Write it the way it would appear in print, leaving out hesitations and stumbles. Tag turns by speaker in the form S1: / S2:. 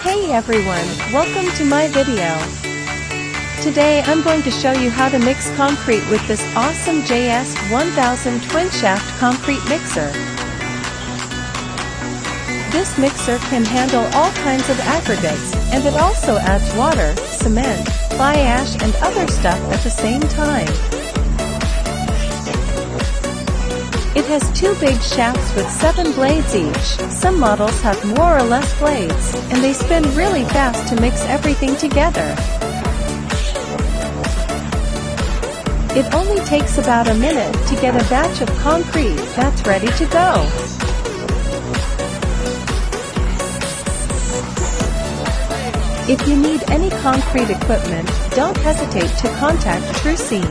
S1: Hey everyone, welcome to my video. Today I'm going to show you how to mix concrete with this awesome JS1000 twin shaft concrete mixer. This mixer can handle all kinds of aggregates, and it also adds water, cement, fly ash and other stuff at the same time. It has two big shafts with 7 blades each. Some models have more or less blades, and they spin really fast to mix everything together. It only takes about a minute to get a batch of concrete that's ready to go. If you need any concrete equipment, don't hesitate to contact Trucy.